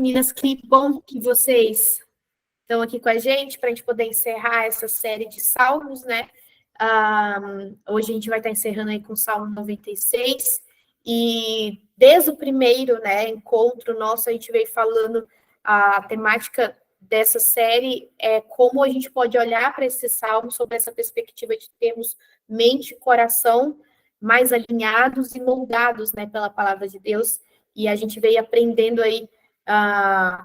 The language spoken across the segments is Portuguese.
meninas, que bom que vocês estão aqui com a gente para a gente poder encerrar essa série de salmos, né? Hoje a gente vai estar encerrando aí com o Salmo 96, e desde o primeiro, né, encontro nosso, a gente veio falando a temática dessa série é como a gente pode olhar para esse salmo sob essa perspectiva de termos mente e coração mais alinhados e moldados, né, pela palavra de Deus, e a gente veio aprendendo aí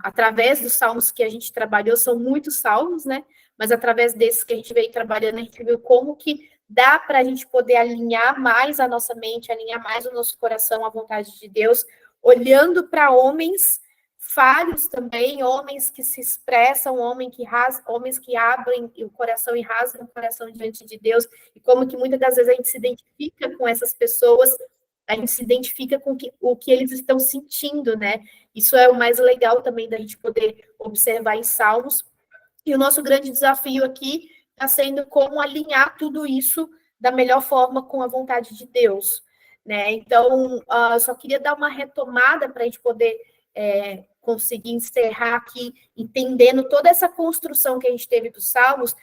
através dos salmos que a gente trabalhou, são muitos salmos, né? Mas através desses que a gente veio trabalhando, a gente viu como que dá para a gente poder alinhar mais a nossa mente, alinhar mais o nosso coração à vontade de Deus, olhando para homens falhos também, homens que se expressam, homens que abrem o coração e rasgam o coração diante de Deus, e como que muitas das vezes a gente se identifica com essas pessoas, a gente se identifica com o que eles estão sentindo, né? Isso é o mais legal também da gente poder observar em Salmos. E o nosso grande desafio aqui está sendo como alinhar tudo isso da melhor forma com a vontade de Deus, né? Então, eu só queria dar uma retomada para a gente poder conseguir encerrar aqui, entendendo toda essa construção que a gente teve dos Salmos.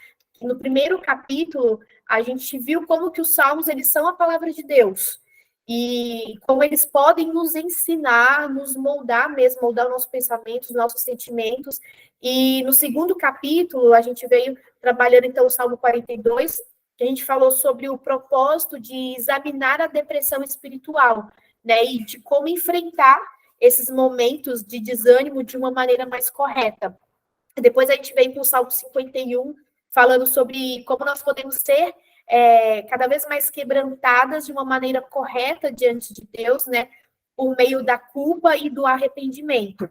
No primeiro capítulo, a gente viu como que os Salmos, eles são a palavra de Deus, e como eles podem nos ensinar, nos moldar mesmo, moldar os nossos pensamentos, os nossos sentimentos. E no segundo capítulo, a gente veio trabalhando, então, o Salmo 42, que a gente falou sobre o propósito de examinar a depressão espiritual, né, e de como enfrentar esses momentos de desânimo de uma maneira mais correta. Depois a gente veio para o Salmo 51, falando sobre como nós podemos ser cada vez mais quebrantadas de uma maneira correta diante de Deus, né, por meio da culpa e do arrependimento.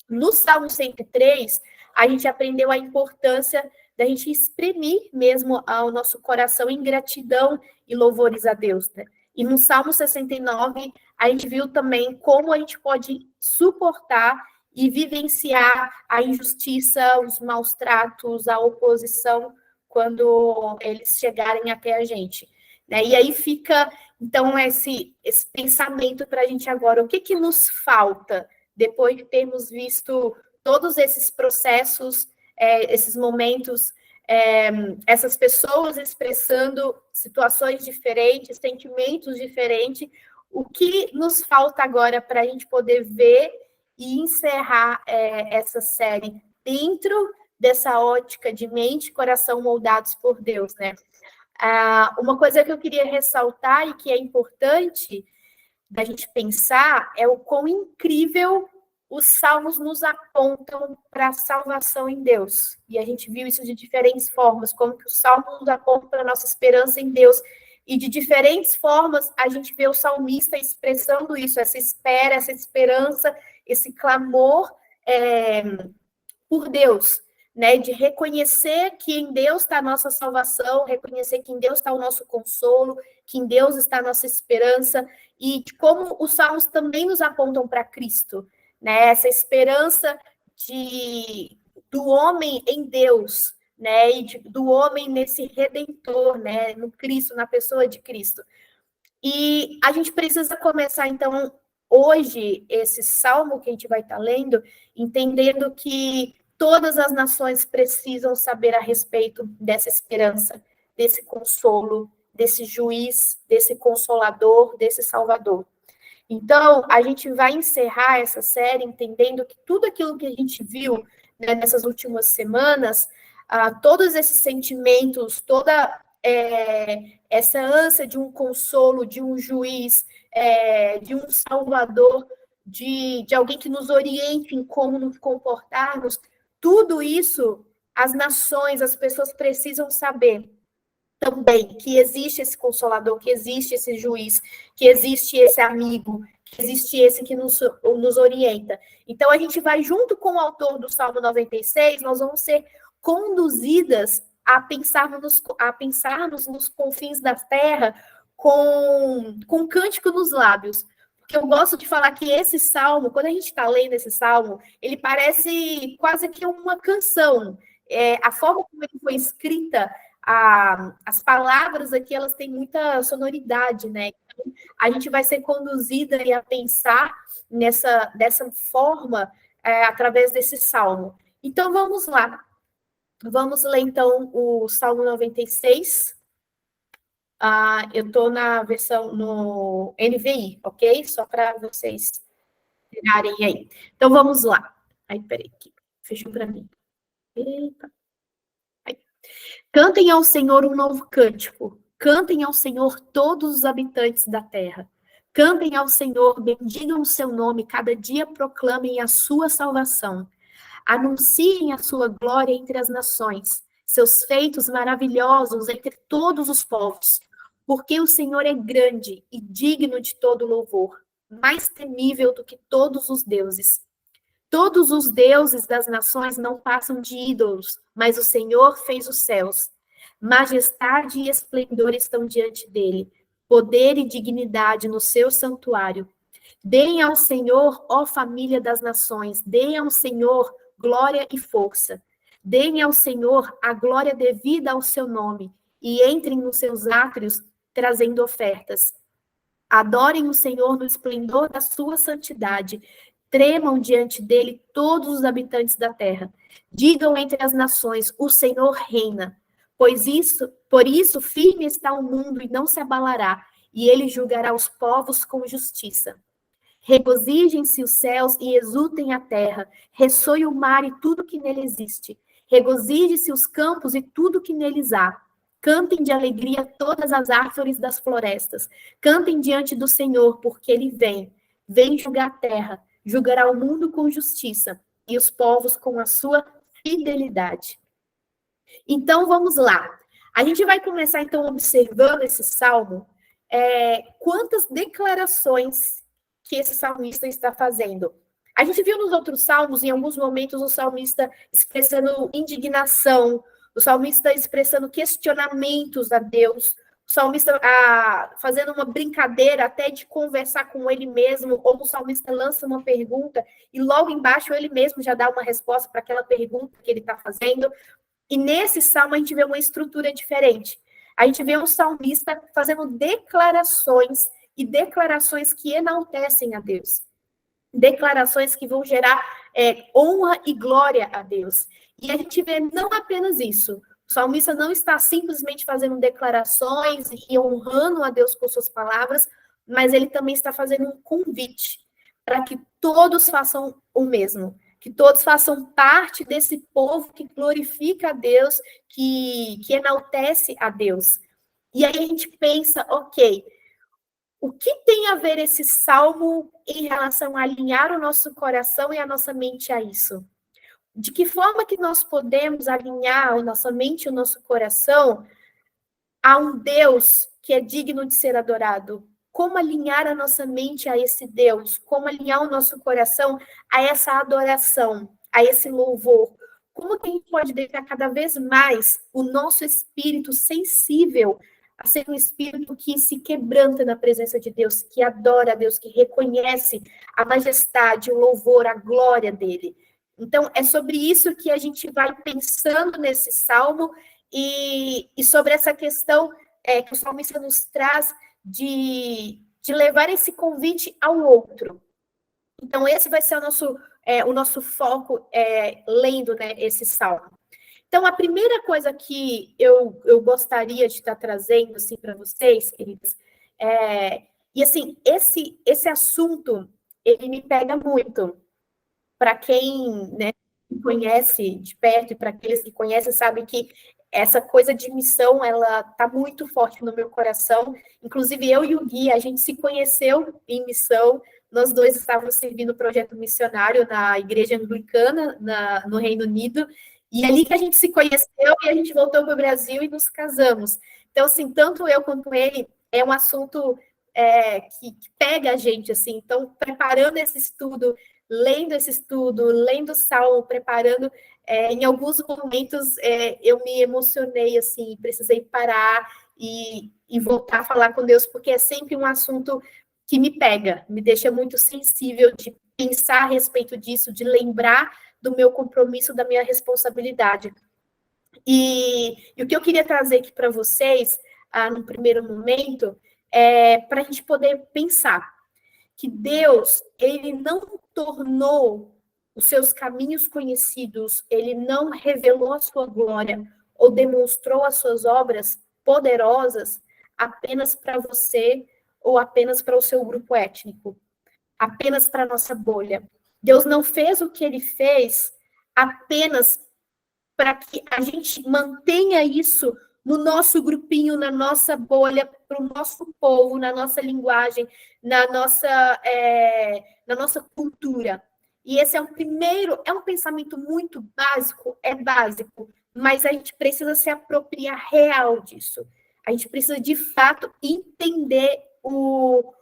No Salmo 103, a gente aprendeu a importância da gente exprimir mesmo o nosso coração em gratidão e louvores a Deus, né? E no Salmo 69, a gente viu também como a gente pode suportar e vivenciar a injustiça, os maus tratos, a oposição, quando eles chegarem até a gente, né? E aí fica, então, esse pensamento para a gente agora. O que nos falta depois de termos visto todos esses processos, esses momentos, essas pessoas expressando situações diferentes, sentimentos diferentes? O que nos falta agora para a gente poder ver e encerrar essa série dentro dessa ótica de mente e coração moldados por Deus, né? Uma coisa que eu queria ressaltar e que é importante da gente pensar é o quão incrível os salmos nos apontam para a salvação em Deus. E a gente viu isso de diferentes formas, como que o salmo nos aponta para a nossa esperança em Deus. E de diferentes formas a gente vê o salmista expressando isso, essa espera, essa esperança, esse clamor por Deus, né? De reconhecer que em Deus está a nossa salvação, reconhecer que em Deus está o nosso consolo, que em Deus está a nossa esperança, e de como os salmos também nos apontam para Cristo, né? Essa esperança do homem em Deus, né? E do homem nesse Redentor, né? No Cristo, na pessoa de Cristo. E a gente precisa começar, então, hoje, esse salmo que a gente vai estar lendo, entendendo que todas as nações precisam saber a respeito dessa esperança, desse consolo, desse juiz, desse consolador, desse salvador. Então, a gente vai encerrar essa série entendendo que tudo aquilo que a gente viu, né, nessas últimas semanas, todos esses sentimentos, toda essa ânsia de um consolo, de um juiz, de um salvador, de alguém que nos oriente em como nos comportarmos, tudo isso, as nações, as pessoas precisam saber também que existe esse consolador, que existe esse juiz, que existe esse amigo, que existe esse que nos orienta. Então, a gente vai, junto com o autor do Salmo 96, nós vamos ser conduzidas a pensarmos nos confins da terra com um cântico nos lábios. Porque eu gosto de falar que esse salmo, quando a gente está lendo esse salmo, ele parece quase que uma canção. A forma como ele foi escrita, as palavras aqui, elas têm muita sonoridade, né? Então, a gente vai ser conduzida a pensar dessa forma através desse salmo. Então, vamos lá. Vamos ler, então, o Salmo 96. Eu estou na versão no NVI, ok? Só para vocês pegarem aí. Então, vamos lá. Aí, peraí, aqui. Fechou para mim. Eita. Aí. Cantem ao Senhor um novo cântico. Cantem ao Senhor todos os habitantes da terra. Cantem ao Senhor, bendigam o seu nome, cada dia proclamem a sua salvação. Anunciem a sua glória entre as nações, seus feitos maravilhosos entre todos os povos. Porque o Senhor é grande e digno de todo louvor, mais temível do que todos os deuses. Todos os deuses das nações não passam de ídolos, mas o Senhor fez os céus. Majestade e esplendor estão diante dele, poder e dignidade no seu santuário. Deem ao Senhor, ó família das nações, deem ao Senhor glória e força. Deem ao Senhor a glória devida ao seu nome, e entrem nos seus átrios trazendo ofertas. Adorem o Senhor no esplendor da sua santidade. Tremam diante dele todos os habitantes da terra. Digam entre as nações, o Senhor reina. Por isso, firme está o mundo e não se abalará, e ele julgará os povos com justiça. Regozijem-se os céus e exultem a terra. Ressoe o mar e tudo que nele existe. Regozije-se os campos e tudo que neles há. Cantem de alegria todas as árvores das florestas. Cantem diante do Senhor, porque ele vem. Vem julgar a terra. Julgará o mundo com justiça e os povos com a sua fidelidade. Então, vamos lá. A gente vai começar, então, observando esse salmo. Quantas declarações que esse salmista está fazendo. A gente viu nos outros salmos, em alguns momentos, o salmista expressando indignação, o salmista expressando questionamentos a Deus, o salmista fazendo uma brincadeira até de conversar com ele mesmo, ou o salmista lança uma pergunta e logo embaixo ele mesmo já dá uma resposta para aquela pergunta que ele está fazendo. E nesse salmo a gente vê uma estrutura diferente. A gente vê um salmista fazendo declarações e declarações que enaltecem a Deus. Declarações que vão gerar honra e glória a Deus. E a gente vê não apenas isso. O salmista não está simplesmente fazendo declarações e honrando a Deus com suas palavras, mas ele também está fazendo um convite para que todos façam o mesmo. Que todos façam parte desse povo que glorifica a Deus, que enaltece a Deus. E aí a gente pensa, ok, o que tem a ver esse salmo em relação a alinhar o nosso coração e a nossa mente a isso? De que forma que nós podemos alinhar a nossa mente e o nosso coração a um Deus que é digno de ser adorado? Como alinhar a nossa mente a esse Deus? Como alinhar o nosso coração a essa adoração, a esse louvor? Como que a gente pode deixar cada vez mais o nosso espírito sensível a ser um espírito que se quebranta na presença de Deus, que adora a Deus, que reconhece a majestade, o louvor, a glória dele. Então, é sobre isso que a gente vai pensando nesse salmo e sobre essa questão que o salmista nos traz de levar esse convite ao outro. Então, esse vai ser o nosso foco lendo, né, esse salmo. Então, a primeira coisa que eu gostaria de estar trazendo assim, para vocês, queridas, e assim, esse assunto, ele me pega muito. Para quem, né, conhece de perto e para aqueles que conhecem, sabem que essa coisa de missão, ela está muito forte no meu coração. Inclusive, eu e o Gui, a gente se conheceu em missão. Nós dois estávamos servindo o projeto missionário na igreja anglicana, no Reino Unido. E ali que a gente se conheceu e a gente voltou para o Brasil e nos casamos. Então, assim, tanto eu quanto ele, é um assunto que pega a gente, assim. Então, preparando esse estudo, lendo o Salmo, preparando, em alguns momentos eu me emocionei, assim, precisei parar e voltar a falar com Deus, porque é sempre um assunto que me pega, me deixa muito sensível de pensar a respeito disso, de lembrar do meu compromisso, da minha responsabilidade. E o que eu queria trazer aqui para vocês, no primeiro momento, para a gente poder pensar que Deus, ele não tornou os seus caminhos conhecidos, ele não revelou a sua glória ou demonstrou as suas obras poderosas apenas para você ou apenas para o seu grupo étnico, apenas para a nossa bolha. Deus não fez o que ele fez apenas para que a gente mantenha isso no nosso grupinho, na nossa bolha, para o nosso povo, na nossa linguagem, na nossa cultura. E esse é um pensamento muito básico, é básico, mas a gente precisa se apropriar real disso. A gente precisa, de fato, entender o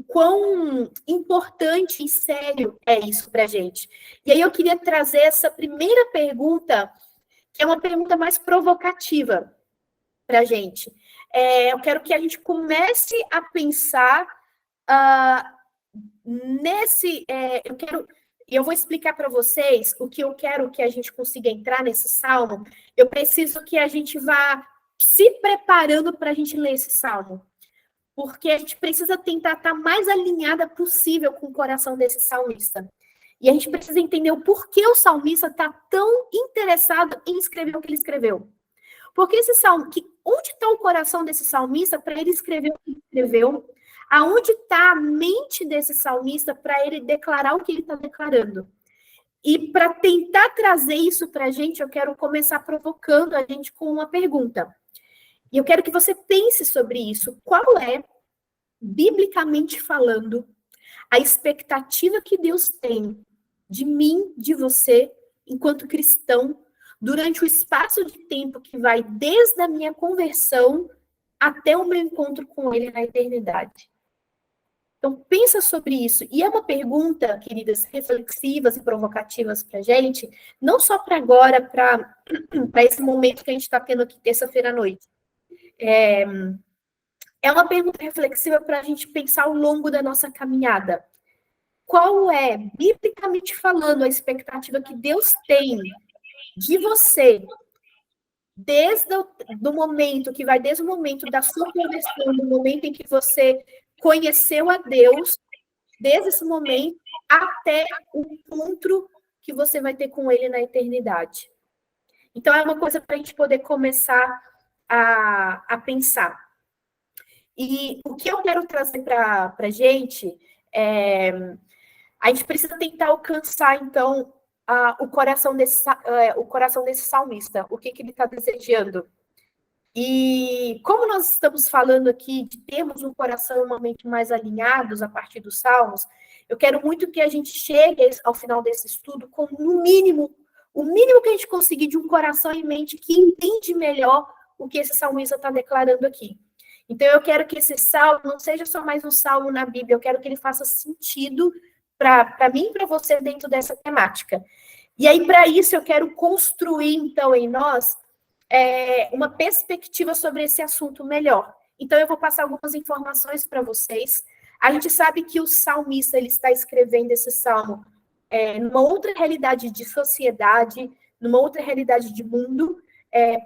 quão importante e sério é isso para a gente. E aí eu queria trazer essa primeira pergunta, que é uma pergunta mais provocativa para a gente. Eu quero que a gente comece a pensar nesse... eu vou explicar para vocês o que eu quero que a gente consiga entrar nesse salmo. Eu preciso que a gente vá se preparando para a gente ler esse salmo, porque a gente precisa tentar estar mais alinhada possível com o coração desse salmista. E a gente precisa entender o porquê o salmista está tão interessado em escrever o que ele escreveu. Porque esse salmo, onde está o coração desse salmista para ele escrever o que ele escreveu? Aonde está a mente desse salmista para ele declarar o que ele está declarando? E para tentar trazer isso para a gente, eu quero começar provocando a gente com uma pergunta. E eu quero que você pense sobre isso. Qual é, biblicamente falando, a expectativa que Deus tem de mim, de você, enquanto cristão, durante o espaço de tempo que vai desde a minha conversão até o meu encontro com Ele na eternidade? Então, pensa sobre isso. E é uma pergunta, queridas, reflexivas e provocativas para a gente, não só para agora, para esse momento que a gente está tendo aqui terça-feira à noite. É uma pergunta reflexiva para a gente pensar ao longo da nossa caminhada. Qual é, biblicamente falando, a expectativa que Deus tem de você, desde o momento que vai desde o momento da sua conversão, do momento em que você conheceu a Deus, desde esse momento até o encontro que você vai ter com Ele na eternidade. Então, é uma coisa para a gente poder começar a pensar. E o que eu quero trazer para a gente é... A gente precisa tentar alcançar, então, o coração desse salmista, o que ele está desejando. E como nós estamos falando aqui de termos um coração e uma mente mais alinhados a partir dos salmos, eu quero muito que a gente chegue ao final desse estudo com, no mínimo, o mínimo que a gente conseguir de um coração e mente que entende melhor o que esse salmista está declarando aqui. Então, eu quero que esse salmo não seja só mais um salmo na Bíblia, eu quero que ele faça sentido para mim e para você dentro dessa temática. E aí, para isso, eu quero construir, então, em nós, uma perspectiva sobre esse assunto melhor. Então, eu vou passar algumas informações para vocês. A gente sabe que o salmista ele está escrevendo esse salmo numa outra realidade de sociedade, numa outra realidade de mundo,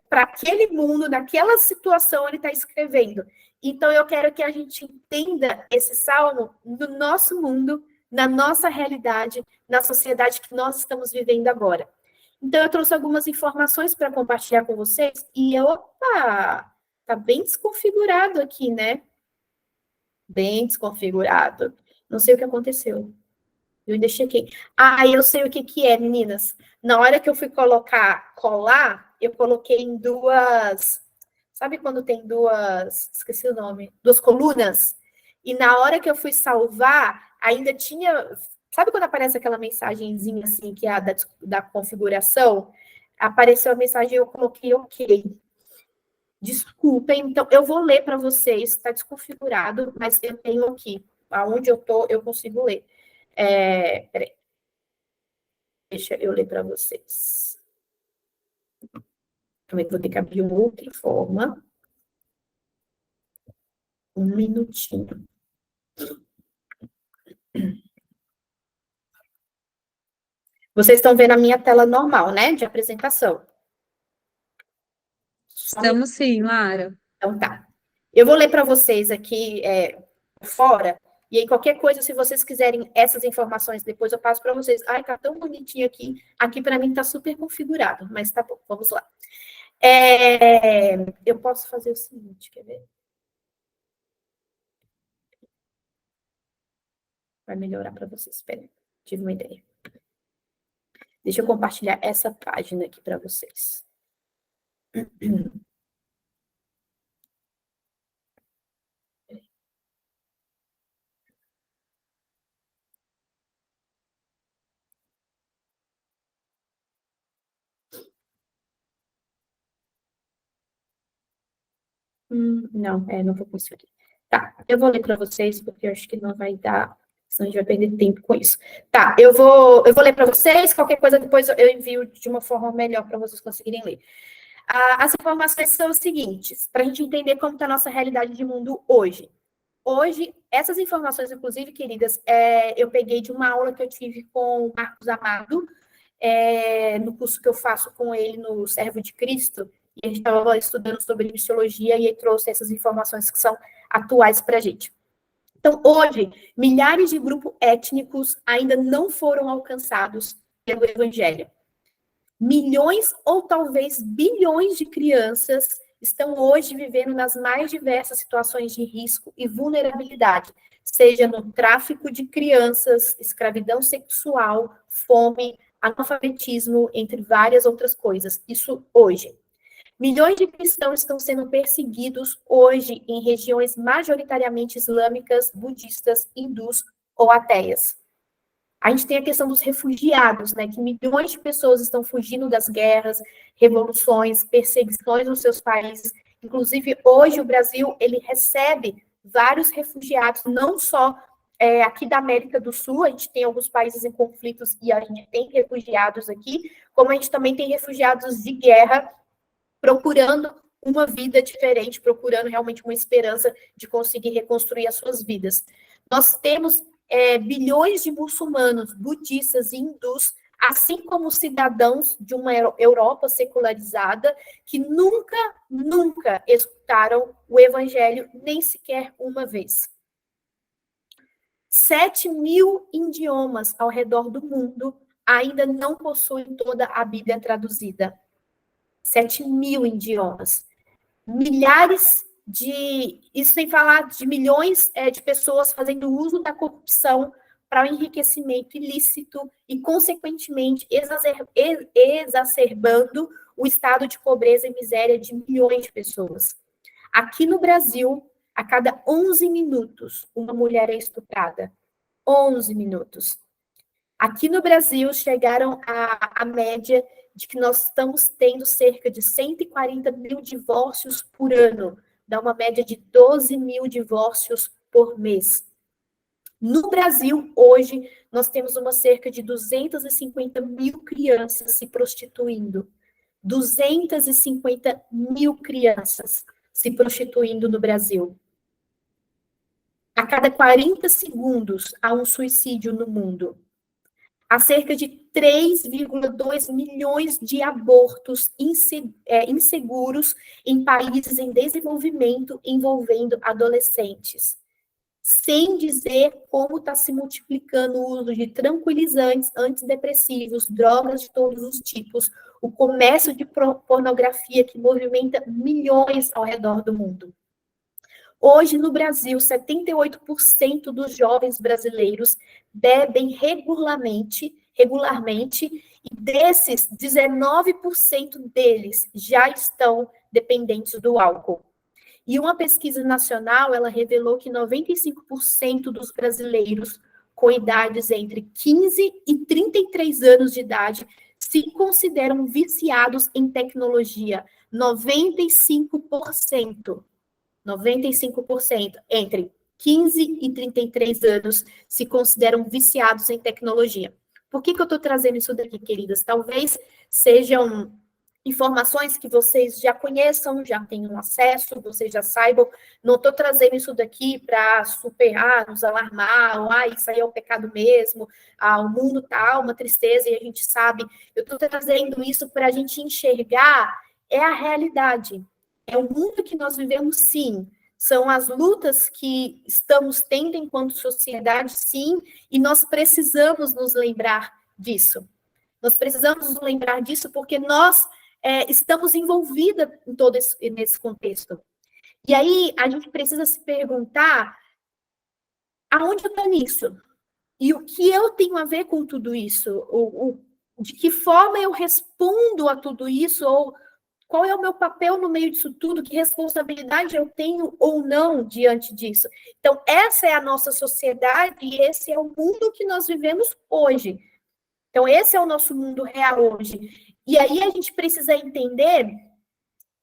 para aquele mundo, naquela situação, ele está escrevendo. Então, eu quero que a gente entenda esse salmo no nosso mundo, na nossa realidade, na sociedade que nós estamos vivendo agora. Então, eu trouxe algumas informações para compartilhar com vocês, e opa, tá bem desconfigurado aqui, né? Bem desconfigurado. Não sei o que aconteceu. Eu ainda chequei. Eu sei o que é, meninas. Na hora que eu fui colar, eu coloquei em duas... Sabe quando tem duas... Esqueci o nome. Duas colunas? E na hora que eu fui salvar, ainda tinha... Sabe quando aparece aquela mensagenzinha assim, que é a da configuração? Apareceu a mensagem e eu coloquei OK. Desculpem, então eu vou ler para vocês, está desconfigurado, mas eu tenho aqui. Aonde eu estou, eu consigo ler. Peraí. Deixa eu ler para vocês. Também vou ter que abrir uma outra forma. Um minutinho. Vocês estão vendo a minha tela normal, né? De apresentação. Estamos sim, Lara. Então tá. Eu vou ler para vocês aqui fora, E aí, qualquer coisa, se vocês quiserem essas informações, depois eu passo para vocês. Ai, tá tão bonitinho aqui. Aqui, para mim, tá super configurado, mas tá bom, vamos lá. Eu posso fazer o seguinte, quer ver? Vai melhorar para vocês. Espera, tive uma ideia. Deixa eu compartilhar essa página aqui para vocês. Não, não vou conseguir. Tá, eu vou ler para vocês, porque eu acho que não vai dar, senão a gente vai perder tempo com isso. Tá, eu vou ler para vocês, qualquer coisa depois eu envio de uma forma melhor para vocês conseguirem ler. As informações são as seguintes, para a gente entender como está a nossa realidade de mundo hoje. Hoje, essas informações, inclusive, queridas, eu peguei de uma aula que eu tive com o Marcos Amado, no curso que eu faço com ele no Servo de Cristo, e a gente estava estudando sobre missiologia e ele trouxe essas informações que são atuais para a gente. Então, hoje, milhares de grupos étnicos ainda não foram alcançados pelo Evangelho. Milhões ou talvez bilhões de crianças estão hoje vivendo nas mais diversas situações de risco e vulnerabilidade, seja no tráfico de crianças, escravidão sexual, fome, analfabetismo, entre várias outras coisas. Isso hoje. Milhões de cristãos estão sendo perseguidos hoje em regiões majoritariamente islâmicas, budistas, hindus ou ateias. A gente tem a questão dos refugiados, né, que milhões de pessoas estão fugindo das guerras, revoluções, perseguições nos seus países. Inclusive, hoje o Brasil, ele recebe vários refugiados, não só aqui da América do Sul, a gente tem alguns países em conflitos e a gente tem refugiados aqui, como a gente também tem refugiados de guerra procurando uma vida diferente, procurando realmente uma esperança de conseguir reconstruir as suas vidas. Nós temos bilhões de muçulmanos, budistas e hindus, assim como cidadãos de uma Europa secularizada, que nunca escutaram o evangelho, nem sequer uma vez. 7.000 idiomas ao redor do mundo ainda não possuem toda a Bíblia traduzida. 7.000 idiomas. Milhares isso sem falar de milhões de pessoas fazendo uso da corrupção para o enriquecimento ilícito e, consequentemente, exacerbando o estado de pobreza e miséria de milhões de pessoas. Aqui no Brasil, a cada 11 minutos, uma mulher é estuprada. 11 minutos. Aqui no Brasil, chegaram à média de que nós estamos tendo cerca de 140 mil divórcios por ano, dá uma média de 12 mil divórcios por mês. No Brasil, hoje, nós temos uma cerca de 250 mil crianças se prostituindo. 250 mil crianças se prostituindo no Brasil. A cada 40 segundos, há um suicídio no mundo. Há cerca de 3,2 milhões de abortos inseguros em países em desenvolvimento envolvendo adolescentes. Sem dizer como está se multiplicando o uso de tranquilizantes, antidepressivos, drogas de todos os tipos, o comércio de pornografia que movimenta milhões ao redor do mundo. Hoje, no Brasil, 78% dos jovens brasileiros bebem regularmente, e desses, 19% deles já estão dependentes do álcool. E uma pesquisa nacional, ela revelou que 95% dos brasileiros com idades entre 15 e 33 anos de idade se consideram viciados em tecnologia. 95%. 95% entre 15 e 33 anos se consideram viciados em tecnologia. Por que eu estou trazendo isso daqui, queridas? Talvez sejam informações que vocês já conheçam, já tenham acesso, vocês já saibam. Não estou trazendo isso daqui para superar, nos alarmar, ou isso aí é o pecado mesmo, o mundo está uma tristeza e a gente sabe. Eu estou trazendo isso para a gente enxergar a realidade. É o mundo que nós vivemos, sim. são as lutas que estamos tendo enquanto sociedade, sim, e nós precisamos nos lembrar disso. Nós precisamos nos lembrar disso porque nós estamos envolvidas em todo nesse contexto. E aí, a gente precisa se perguntar aonde eu estou nisso? E o que eu tenho a ver com tudo isso? De que forma eu respondo a tudo isso? Ou qual é o meu papel no meio disso tudo? Que responsabilidade eu tenho ou não diante disso? Então, essa é a nossa sociedade e esse é o mundo que nós vivemos hoje. Então, esse é o nosso mundo real hoje. E aí a gente precisa entender,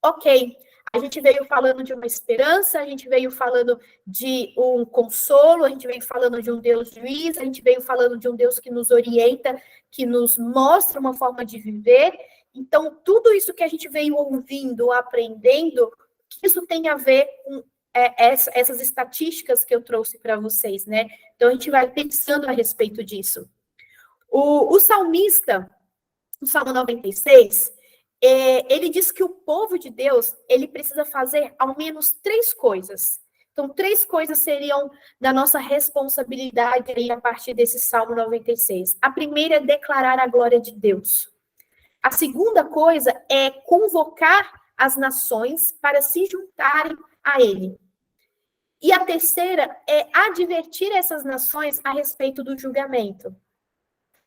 ok, a gente veio falando de uma esperança, a gente veio falando de um consolo, a gente veio falando de um Deus juiz, a gente veio falando de um Deus que nos orienta, que nos mostra uma forma de viver. Então, tudo isso que a gente veio ouvindo, aprendendo, isso tem a ver com essas estatísticas que eu trouxe para vocês, né? Então, a gente vai pensando a respeito disso. O salmista, no Salmo 96, ele diz que o povo de Deus, ele precisa fazer ao menos 3 coisas. Então, 3 coisas seriam da nossa responsabilidade aí a partir desse Salmo 96. A primeira é declarar a glória de Deus. A segunda coisa é convocar as nações para se juntarem a ele. E a terceira é advertir essas nações a respeito do julgamento.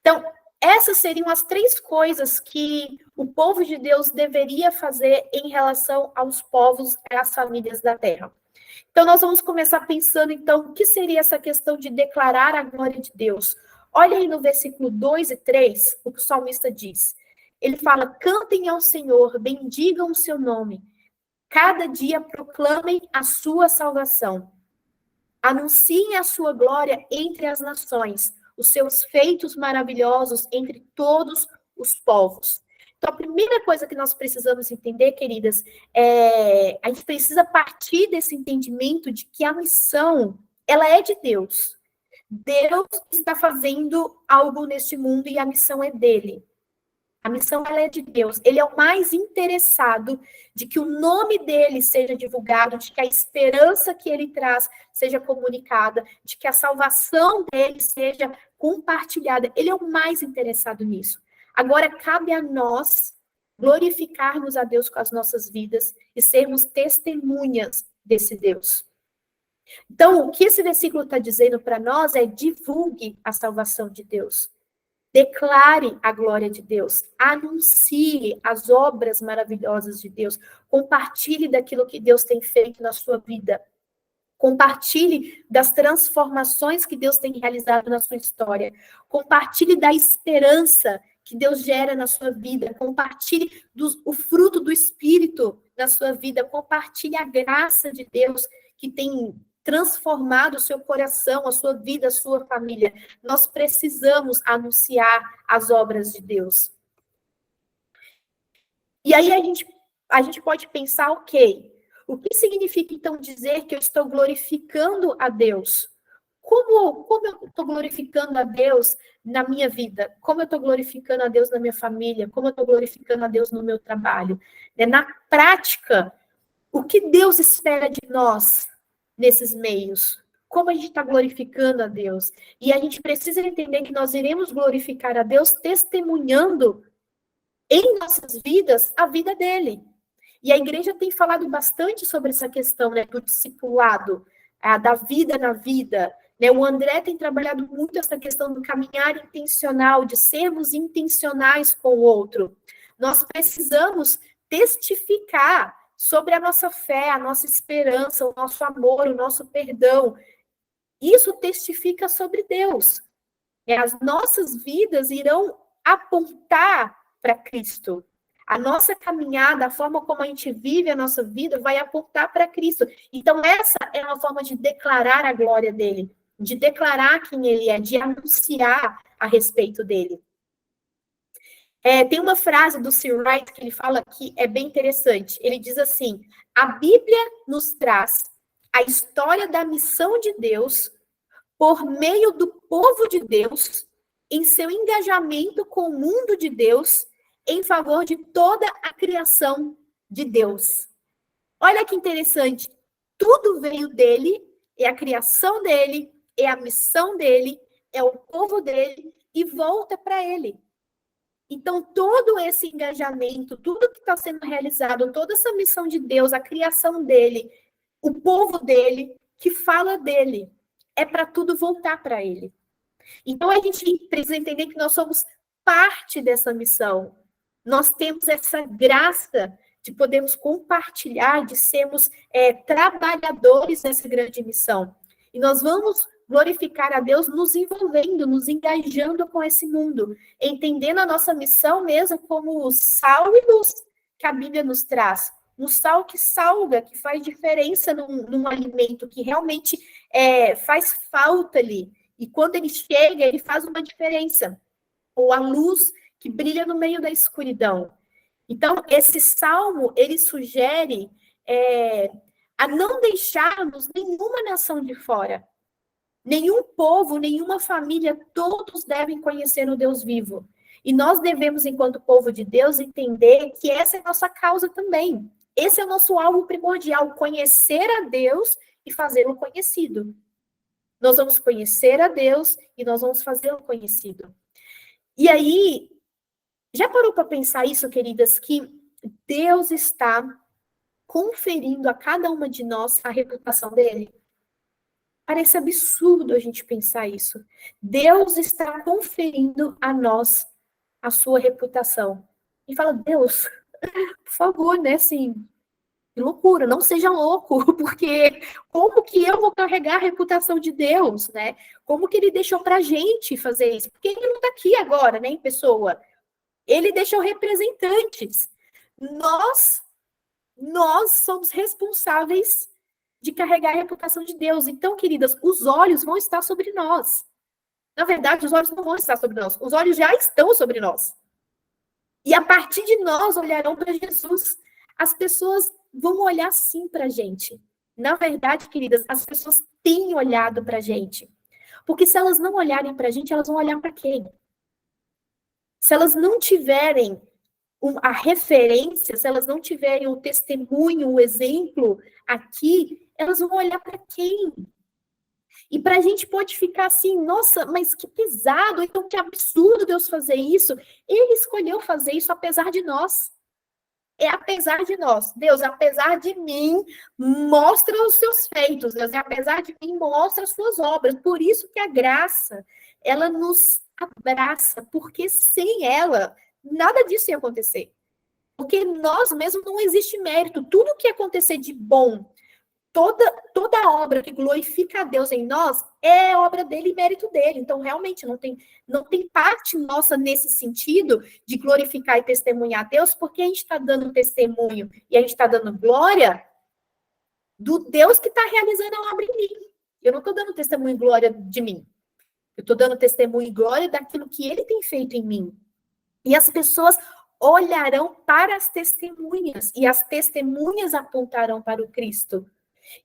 Então, essas seriam as 3 coisas que o povo de Deus deveria fazer em relação aos povos e às famílias da terra. Então, nós vamos começar pensando, então, o que seria essa questão de declarar a glória de Deus? Olha aí no versículo 2 e 3, o que o salmista diz. Ele fala, cantem ao Senhor, bendigam o seu nome. Cada dia proclamem a sua salvação. Anunciem a sua glória entre as nações, os seus feitos maravilhosos entre todos os povos. Então, a primeira coisa que nós precisamos entender, queridas, a gente precisa partir desse entendimento de que a missão, ela é de Deus. Deus está fazendo algo neste mundo e a missão é dele. A missão ela é de Deus. Ele é o mais interessado de que o nome dele seja divulgado, de que a esperança que ele traz seja comunicada, de que a salvação dele seja compartilhada. Ele é o mais interessado nisso. Agora, cabe a nós glorificarmos a Deus com as nossas vidas e sermos testemunhas desse Deus. Então, o que esse versículo está dizendo para nós é divulgue a salvação de Deus. Declare a glória de Deus, anuncie as obras maravilhosas de Deus, compartilhe daquilo que Deus tem feito na sua vida, compartilhe das transformações que Deus tem realizado na sua história, compartilhe da esperança que Deus gera na sua vida, compartilhe o fruto do Espírito na sua vida, compartilhe a graça de Deus que tem transformado o seu coração, a sua vida, a sua família. Nós precisamos anunciar as obras de Deus. E aí a gente pode pensar, ok, o que significa então dizer que eu estou glorificando a Deus? Como eu estou glorificando a Deus na minha vida? Como eu estou glorificando a Deus na minha família? Como eu estou glorificando a Deus no meu trabalho? Na prática, o que Deus espera de nós nesses meios? Como a gente está glorificando a Deus? E a gente precisa entender que nós iremos glorificar a Deus testemunhando em nossas vidas a vida dele. E a igreja tem falado bastante sobre essa questão, né, do discipulado, da vida na vida. Né? O André tem trabalhado muito essa questão do caminhar intencional, de sermos intencionais com o outro. Nós precisamos testificar sobre a nossa fé, a nossa esperança, o nosso amor, o nosso perdão. Isso testifica sobre Deus. As nossas vidas irão apontar para Cristo. A nossa caminhada, a forma como a gente vive a nossa vida, vai apontar para Cristo. Então, essa é uma forma de declarar a glória dele, de declarar quem ele é, de anunciar a respeito dele. Tem uma frase do Sir Wright que ele fala que é bem interessante. Ele diz assim, a Bíblia nos traz a história da missão de Deus por meio do povo de Deus em seu engajamento com o mundo de Deus em favor de toda a criação de Deus. Olha que interessante. Tudo veio dele, é a criação dele, é a missão dele, é o povo dele, e volta para ele. Então, todo esse engajamento, tudo que está sendo realizado, toda essa missão de Deus, a criação dele, o povo dele, que fala dele, é para tudo voltar para ele. Então, a gente precisa entender que nós somos parte dessa missão. Nós temos essa graça de podermos compartilhar, de sermos trabalhadores dessa grande missão. E nós vamos glorificar a Deus nos envolvendo, nos engajando com esse mundo, entendendo a nossa missão mesmo como o sal e luz que a Bíblia nos traz. Um sal que salga, que faz diferença num alimento, que realmente faz falta ali. E quando ele chega, ele faz uma diferença. Ou a luz que brilha no meio da escuridão. Então, esse salmo, ele sugere a não deixarmos nenhuma nação de fora. Nenhum povo, nenhuma família, todos devem conhecer o Deus vivo. E nós devemos, enquanto povo de Deus, entender que essa é a nossa causa também. Esse é o nosso alvo primordial, conhecer a Deus e fazê-lo conhecido. Nós vamos conhecer a Deus e nós vamos fazê-lo conhecido. E aí, já parou para pensar isso, queridas, que Deus está conferindo a cada uma de nós a reputação dele? Parece absurdo a gente pensar isso. Deus está conferindo a nós a sua reputação. E fala, Deus, por favor, né, assim, que loucura, não seja louco, porque como que eu vou carregar a reputação de Deus, né? Como que ele deixou pra gente fazer isso? Porque ele não tá aqui agora, né, em pessoa. Ele deixou representantes. Nós somos responsáveis de carregar a reputação de Deus. Então, queridas, os olhos vão estar sobre nós. Na verdade, os olhos não vão estar sobre nós. Os olhos já estão sobre nós. E a partir de nós olharão para Jesus. As pessoas vão olhar sim para a gente. Na verdade, queridas, as pessoas têm olhado para a gente. Porque se elas não olharem para a gente, elas vão olhar para quem? Se elas não tiverem a referência, se elas não tiverem o testemunho, o exemplo aqui, elas vão olhar para quem? E para a gente pode ficar assim, nossa, mas que pesado, então que absurdo Deus fazer isso. Ele escolheu fazer isso apesar de nós. É apesar de nós. Deus, apesar de mim, mostra os seus feitos. Deus, apesar de mim, mostra as suas obras. Por isso que a graça, ela nos abraça, porque sem ela, nada disso ia acontecer. Porque nós mesmos não existe mérito. Tudo que acontecer de bom, toda obra que glorifica a Deus em nós é obra dele e mérito dele. Então, realmente, não tem parte nossa nesse sentido de glorificar e testemunhar a Deus, porque a gente está dando testemunho e a gente está dando glória do Deus que está realizando a obra em mim. Eu não estou dando testemunho e glória de mim. Eu estou dando testemunho e glória daquilo que ele tem feito em mim. E as pessoas olharão para as testemunhas, e as testemunhas apontarão para o Cristo.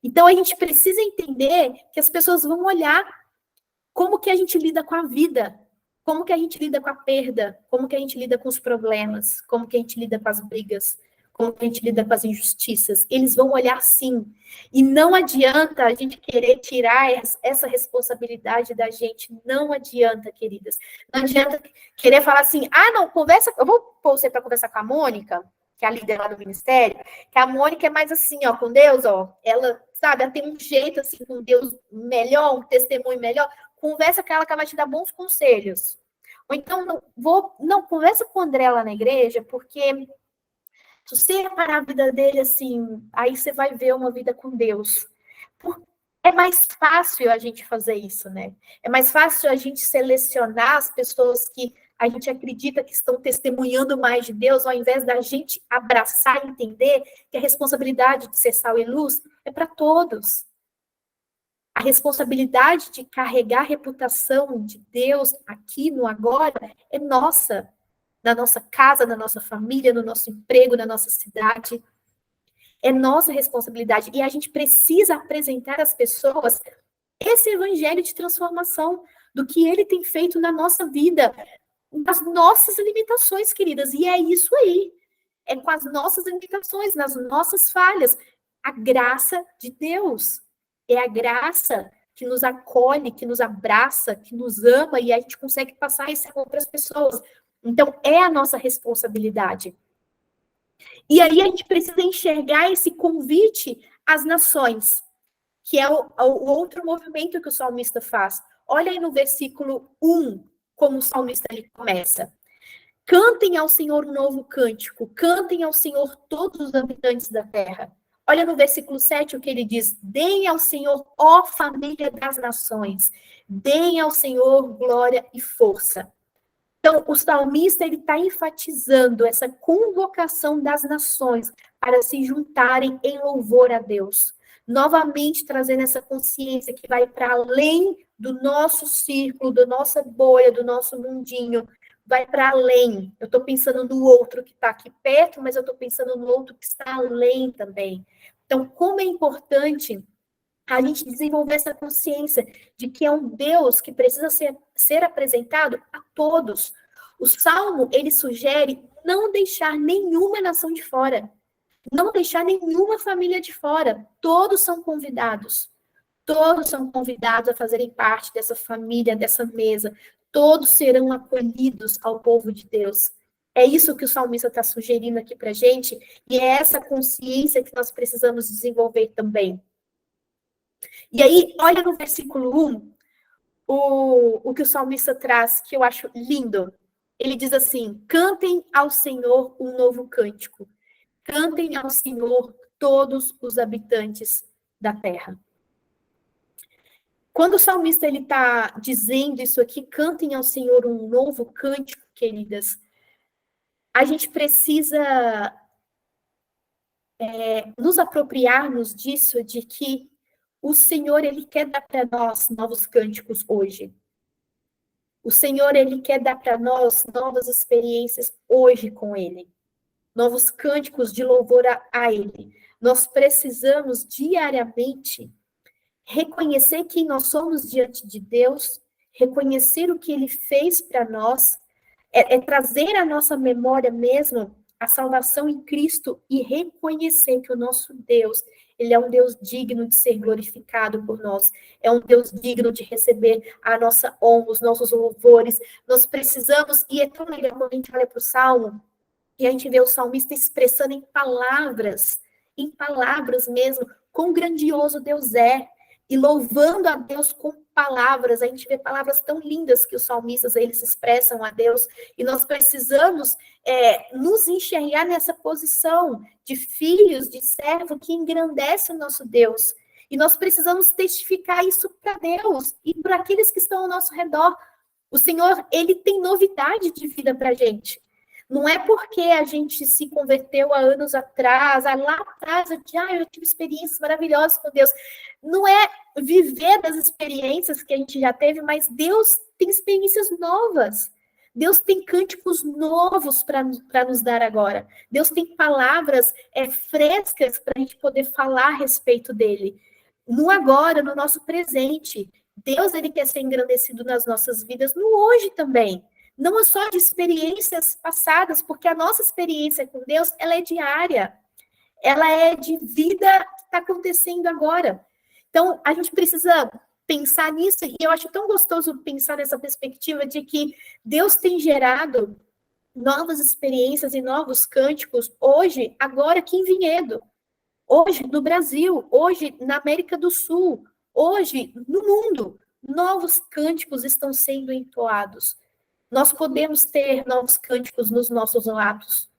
Então, a gente precisa entender que as pessoas vão olhar como que a gente lida com a vida, como que a gente lida com a perda, como que a gente lida com os problemas, como que a gente lida com as brigas, como que a gente lida com as injustiças. Eles vão olhar sim. E não adianta a gente querer tirar essa responsabilidade da gente. Não adianta, queridas. Não adianta querer falar assim, não, conversa, eu vou pôr você para conversar com a Mônica, que é a líder lá do ministério, que a Mônica é mais assim, ó, com Deus, ó, ela, sabe, ela tem um jeito assim com Deus melhor, um testemunho melhor, conversa com ela que ela vai te dar bons conselhos. Ou então, conversa com o André lá na igreja, porque se você reparar a vida dele assim, aí você vai ver uma vida com Deus. É mais fácil a gente fazer isso, né? É mais fácil a gente selecionar as pessoas que a gente acredita que estão testemunhando mais de Deus, ao invés da gente abraçar e entender que a responsabilidade de ser sal e luz é para todos. A responsabilidade de carregar a reputação de Deus aqui no agora é nossa, na nossa casa, na nossa família, no nosso emprego, na nossa cidade. É nossa responsabilidade. E a gente precisa apresentar às pessoas esse evangelho de transformação do que ele tem feito na nossa vida, nas nossas limitações, queridas. E é isso aí. É com as nossas limitações, nas nossas falhas. a graça de Deus. É a graça que nos acolhe, que nos abraça, que nos ama, e a gente consegue passar esse amor para as pessoas. Então, é a nossa responsabilidade. E aí a gente precisa enxergar esse convite às nações, que é o outro movimento que o salmista faz. Olha aí no versículo 1, como o salmista ele começa. Cantem ao Senhor um novo cântico, cantem ao Senhor todos os habitantes da terra. Olha no versículo 7 o que ele diz: deem ao Senhor, ó família das nações, deem ao Senhor glória e força. Então, o salmista ele está enfatizando essa convocação das nações para se juntarem em louvor a Deus. Novamente trazendo essa consciência que vai para além do nosso círculo, da nossa bolha, do nosso mundinho, vai para além. Eu estou pensando no outro que está aqui perto, mas eu estou pensando no outro que está além também. Então, como é importante a gente desenvolver essa consciência de que é um Deus que precisa ser apresentado a todos. O Salmo, ele sugere não deixar nenhuma nação de fora, não deixar nenhuma família de fora. Todos são convidados. Todos são convidados a fazerem parte dessa família, dessa mesa. Todos serão acolhidos ao povo de Deus. É isso que o salmista está sugerindo aqui para a gente, e é essa consciência que nós precisamos desenvolver também. E aí, olha no versículo 1, o que o salmista traz, que eu acho lindo. Ele diz assim: cantem ao Senhor um novo cântico. Cantem ao Senhor todos os habitantes da terra. Quando o salmista ele está dizendo isso aqui, cantem ao Senhor um novo cântico, queridas, a gente precisa nos apropriarmos disso, de que o Senhor, ele quer dar para nós novos cânticos hoje. O Senhor, ele quer dar para nós novas experiências hoje com ele. Novos cânticos de louvor a ele. Nós precisamos diariamente reconhecer quem nós somos diante de Deus, reconhecer o que ele fez para nós, trazer à nossa memória mesmo a salvação em Cristo e reconhecer que o nosso Deus, ele é um Deus digno de ser glorificado por nós, é um Deus digno de receber a nossa honra, os nossos louvores. Nós precisamos, e é tão legal quando a gente olha para o Salmo, e a gente vê o salmista expressando em palavras mesmo, quão grandioso Deus é, e louvando a Deus com palavras. A gente vê palavras tão lindas que os salmistas eles expressam a Deus, e nós precisamos nos enxergar nessa posição de filhos, de servo que engrandece o nosso Deus, e nós precisamos testificar isso para Deus e para aqueles que estão ao nosso redor. O Senhor, ele tem novidade de vida para a gente. Não é porque a gente se converteu há anos atrás, lá atrás, eu tive experiências maravilhosas com Deus. Não é viver das experiências que a gente já teve, mas Deus tem experiências novas. Deus tem cânticos novos para nos dar agora. Deus tem palavras frescas para a gente poder falar a respeito dele. No agora, no nosso presente. Deus, ele quer ser engrandecido nas nossas vidas, no hoje também. Não é só de experiências passadas, porque a nossa experiência com Deus, ela é diária. Ela é de vida que está acontecendo agora. Então, a gente precisa pensar nisso, e eu acho tão gostoso pensar nessa perspectiva de que Deus tem gerado novas experiências e novos cânticos hoje, agora aqui em Vinhedo, hoje no Brasil, hoje na América do Sul, hoje no mundo. Novos cânticos estão sendo entoados. Nós podemos ter novos cânticos nos nossos lábios.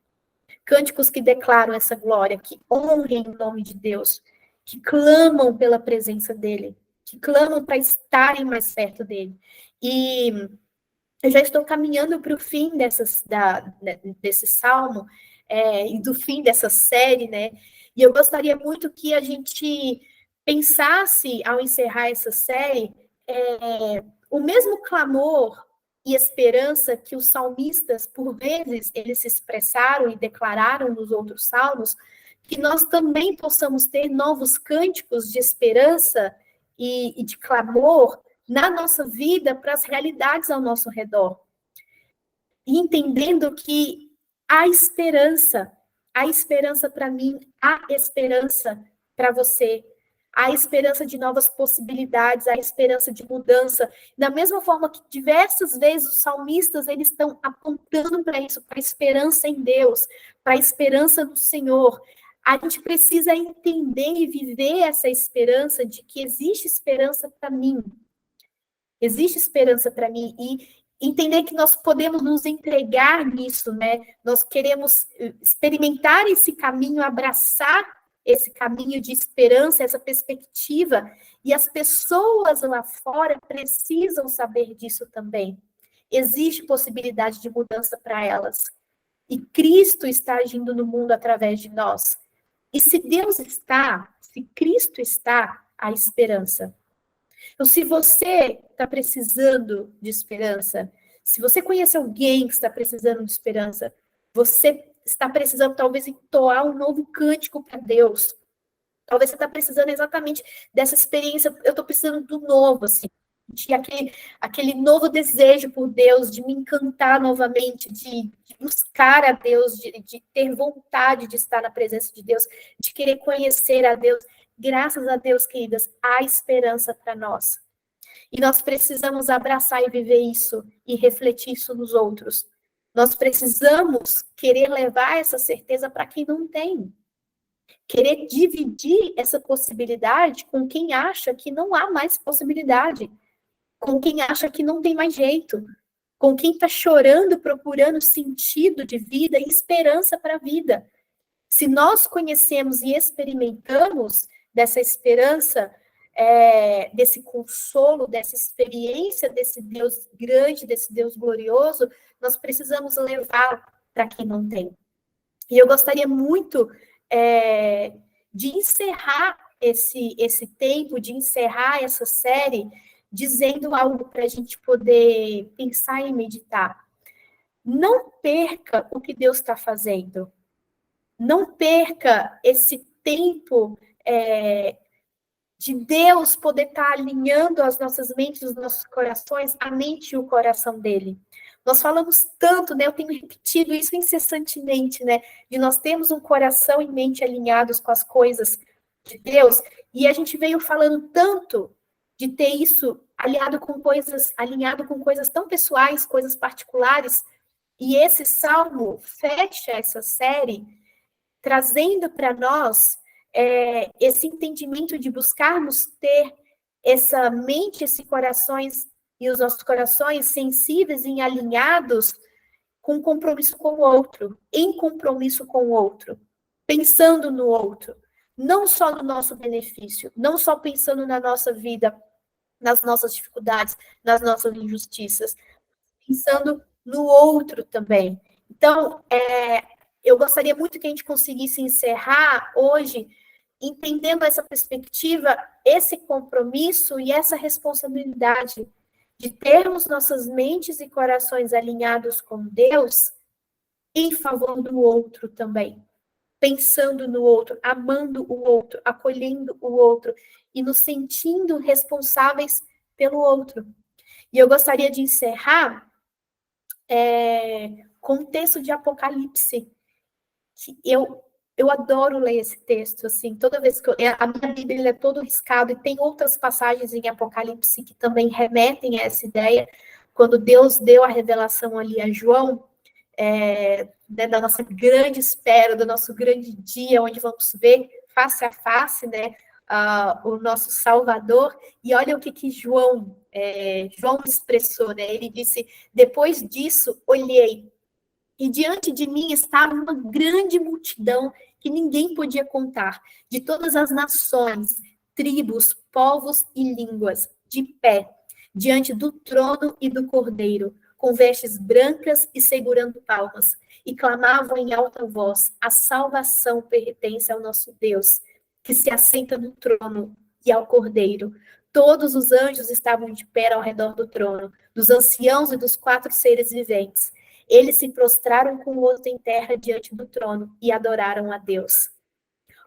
Cânticos que declaram essa glória, que honrem o nome de Deus, que clamam pela presença dele, que clamam para estarem mais perto dele. E eu já estou caminhando para o fim desse salmo, e do fim dessa série, né? E eu gostaria muito que a gente pensasse, ao encerrar essa série, o mesmo clamor e esperança que os salmistas, por vezes, eles se expressaram e declararam nos outros salmos, que nós também possamos ter novos cânticos de esperança e de clamor na nossa vida para as realidades ao nosso redor. E entendendo que há esperança para mim, há esperança para você. Há esperança de novas possibilidades, há esperança de mudança. Da mesma forma que diversas vezes os salmistas eles estão apontando para isso, para a esperança em Deus, para a esperança no Senhor. A gente precisa entender e viver essa esperança de que existe esperança para mim. Existe esperança para mim e entender que nós podemos nos entregar nisso, né? Nós queremos experimentar esse caminho, abraçar esse caminho de esperança, essa perspectiva, e as pessoas lá fora precisam saber disso também. Existe possibilidade de mudança para elas. E Cristo está agindo no mundo através de nós. E se Deus está, se Cristo está, há esperança. Então, se você está precisando de esperança, se você conhece alguém que está precisando de esperança, você está precisando talvez entoar um novo cântico para Deus. Talvez você está precisando exatamente dessa experiência. Eu estou precisando do novo, assim, de aquele novo desejo por Deus, de me encantar novamente, de buscar a Deus, de ter vontade de estar na presença de Deus, de querer conhecer a Deus. Graças a Deus, queridas, há esperança para nós. E nós precisamos abraçar e viver isso e refletir isso nos outros. Nós precisamos querer levar essa certeza para quem não tem. Querer dividir essa possibilidade com quem acha que não há mais possibilidade. Com quem acha que não tem mais jeito. Com quem está chorando, procurando sentido de vida e esperança para a vida. Se nós conhecemos e experimentamos dessa esperança, desse consolo, dessa experiência desse Deus grande, desse Deus glorioso, nós precisamos levar para quem não tem. E eu gostaria muito de encerrar esse tempo, de encerrar essa série, dizendo algo para a gente poder pensar e meditar. Não perca o que Deus está fazendo. Não perca esse tempo de Deus poder estar alinhando as nossas mentes, os nossos corações, a mente e o coração dele. Nós falamos tanto, né? Eu tenho repetido isso incessantemente, né? De nós termos um coração e mente alinhados com as coisas de Deus, e a gente veio falando tanto de ter isso alinhado com coisas tão pessoais, coisas particulares, e esse salmo fecha essa série trazendo para nós esse entendimento de buscarmos ter essa mente, esses corações e os nossos corações sensíveis e alinhados com compromisso com o outro, em compromisso com o outro, pensando no outro, não só no nosso benefício, não só pensando na nossa vida, nas nossas dificuldades, nas nossas injustiças, pensando no outro também. Então, eu gostaria muito que a gente conseguisse encerrar hoje entendendo essa perspectiva, esse compromisso e essa responsabilidade de termos nossas mentes e corações alinhados com Deus em favor do outro também. Pensando no outro, amando o outro, acolhendo o outro e nos sentindo responsáveis pelo outro. E eu gostaria de encerrar com o texto de Apocalipse, que eu adoro ler esse texto, assim, toda vez que a minha Bíblia é todo riscado, e tem outras passagens em Apocalipse que também remetem a essa ideia, quando Deus deu a revelação ali a João, da nossa grande espera, do nosso grande dia, onde vamos ver face a face, né, o nosso Salvador, e olha o que João expressou, né, ele disse, depois disso, olhei, e diante de mim estava uma grande multidão que ninguém podia contar, de todas as nações, tribos, povos e línguas, de pé, diante do trono e do Cordeiro, com vestes brancas e segurando palmas, e clamavam em alta voz, a salvação pertence ao nosso Deus, que se assenta no trono e ao Cordeiro. Todos os anjos estavam de pé ao redor do trono, dos anciãos e dos 4 seres viventes. Eles se prostraram com o rosto em terra diante do trono e adoraram a Deus.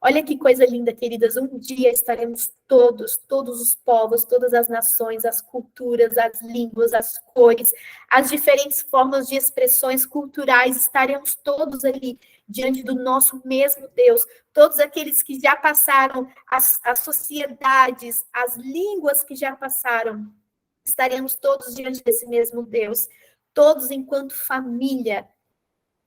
Olha que coisa linda, queridas. Um dia estaremos todos os povos, todas as nações, as culturas, as línguas, as cores, as diferentes formas de expressões culturais, estaremos todos ali diante do nosso mesmo Deus. Todos aqueles que já passaram, as sociedades, as línguas que já passaram, estaremos todos diante desse mesmo Deus. Todos enquanto família,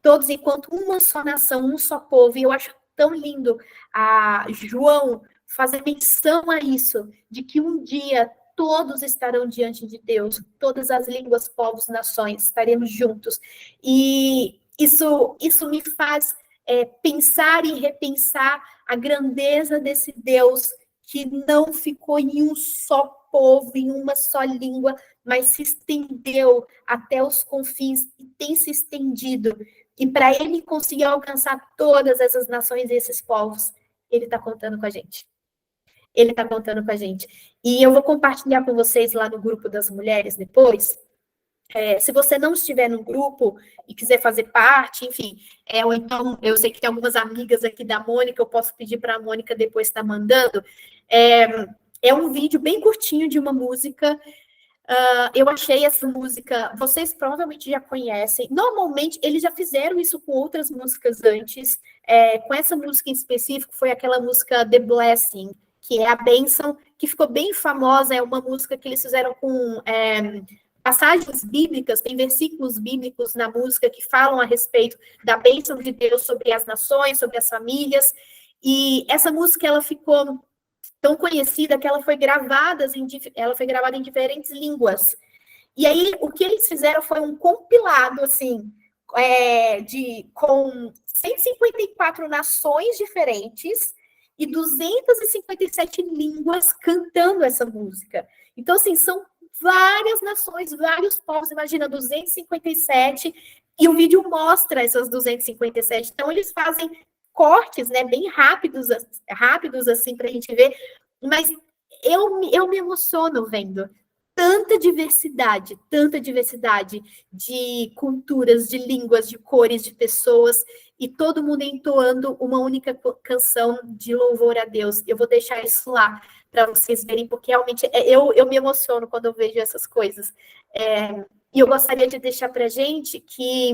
todos enquanto uma só nação, um só povo. E eu acho tão lindo a João fazer menção a isso, de que um dia todos estarão diante de Deus, todas as línguas, povos, nações, estaremos juntos. E isso me faz pensar e repensar a grandeza desse Deus que não ficou em um só povo, em uma só língua, mas se estendeu até os confins e tem se estendido. E para ele conseguir alcançar todas essas nações e esses povos, ele está contando com a gente. Ele está contando com a gente. E eu vou compartilhar com vocês lá no grupo das mulheres depois. Se você não estiver no grupo e quiser fazer parte, enfim, ou então, eu sei que tem algumas amigas aqui da Mônica, eu posso pedir para a Mônica depois estar mandando. É um vídeo bem curtinho de uma música. Eu achei essa música, vocês provavelmente já conhecem. Normalmente, eles já fizeram isso com outras músicas antes. Com essa música em específico, foi aquela música The Blessing, que é a bênção, que ficou bem famosa. É uma música que eles fizeram com passagens bíblicas, tem versículos bíblicos na música que falam a respeito da bênção de Deus sobre as nações, sobre as famílias. E essa música, ela ficou tão conhecida que ela foi gravada em diferentes línguas. E aí, o que eles fizeram foi um compilado, assim, com 154 nações diferentes e 257 línguas cantando essa música. Então, assim, são várias nações, vários povos, imagina, 257, e o vídeo mostra essas 257. Então, eles fazem cortes, né, bem rápidos assim, para a gente ver, mas eu me emociono vendo tanta diversidade de culturas, de línguas, de cores, de pessoas, e todo mundo entoando uma única canção de louvor a Deus. Eu vou deixar isso lá para vocês verem, porque realmente eu me emociono quando eu vejo essas coisas. E eu gostaria de deixar para a gente que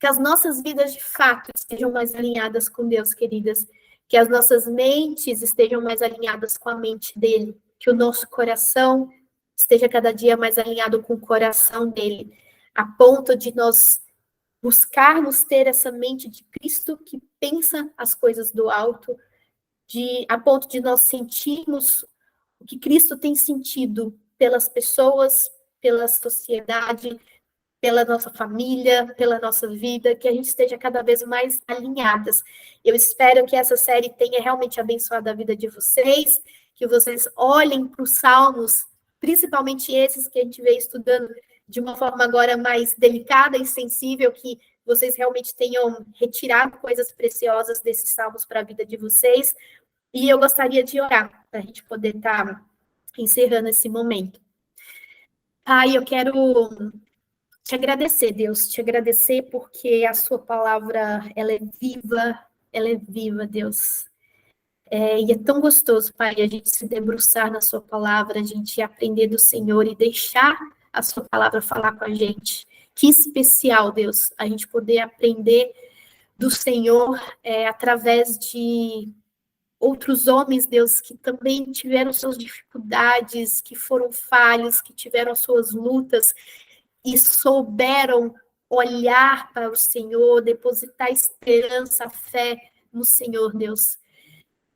as nossas vidas, de fato, estejam mais alinhadas com Deus, queridas. Que as nossas mentes estejam mais alinhadas com a mente dele. Que o nosso coração esteja cada dia mais alinhado com o coração dele. A ponto de nós buscarmos ter essa mente de Cristo que pensa as coisas do alto. A ponto de nós sentirmos o que Cristo tem sentido pelas pessoas, pela sociedade, pela nossa família, pela nossa vida, que a gente esteja cada vez mais alinhadas. Eu espero que essa série tenha realmente abençoado a vida de vocês, que vocês olhem para os salmos, principalmente esses que a gente veio estudando de uma forma agora mais delicada e sensível, que vocês realmente tenham retirado coisas preciosas desses salmos para a vida de vocês. E eu gostaria de orar, para a gente poder estar encerrando esse momento. Pai, eu quero te agradecer, Deus, te agradecer porque a sua palavra, ela é viva, Deus. E é tão gostoso, Pai, a gente se debruçar na sua palavra, a gente aprender do Senhor e deixar a sua palavra falar com a gente. Que especial, Deus, a gente poder aprender do Senhor através de outros homens, Deus, que também tiveram suas dificuldades, que foram falhos, que tiveram suas lutas, e souberam olhar para o Senhor, depositar esperança, fé no Senhor, Deus.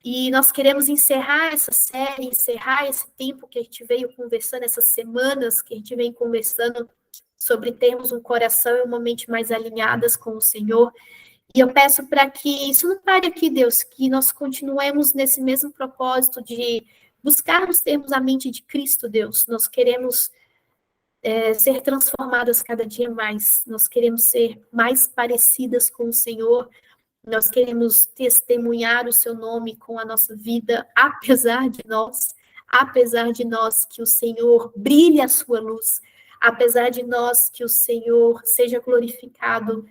E nós queremos encerrar essa série, encerrar esse tempo que a gente veio conversando, essas semanas que a gente vem conversando sobre termos um coração e uma mente mais alinhadas com o Senhor. E eu peço para que isso não pare aqui, Deus, que nós continuemos nesse mesmo propósito de buscarmos termos a mente de Cristo, Deus. Nós queremos ser transformadas cada dia mais. Nós queremos ser mais parecidas com o Senhor. Nós queremos testemunhar o seu nome com a nossa vida, apesar de nós, que o Senhor brilhe a sua luz, apesar de nós, que o Senhor seja glorificado,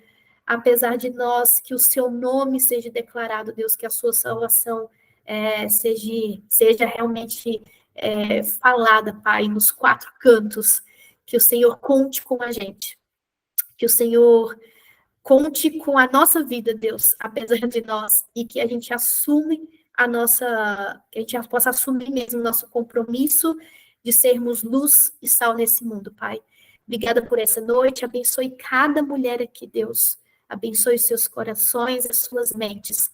apesar de nós, que o seu nome seja declarado, Deus, que a sua salvação seja realmente falada, Pai, nos quatro cantos, que o Senhor conte com a gente, que o Senhor conte com a nossa vida, Deus, apesar de nós, e que a gente que a gente possa assumir mesmo o nosso compromisso de sermos luz e sal nesse mundo, Pai. Obrigada por essa noite, abençoe cada mulher aqui, Deus. Abençoe seus corações, as suas mentes.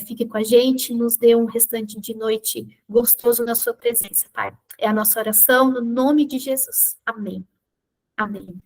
Fique com a gente, nos dê um restante de noite gostoso na sua presença, Pai. É a nossa oração no nome de Jesus. Amém. Amém.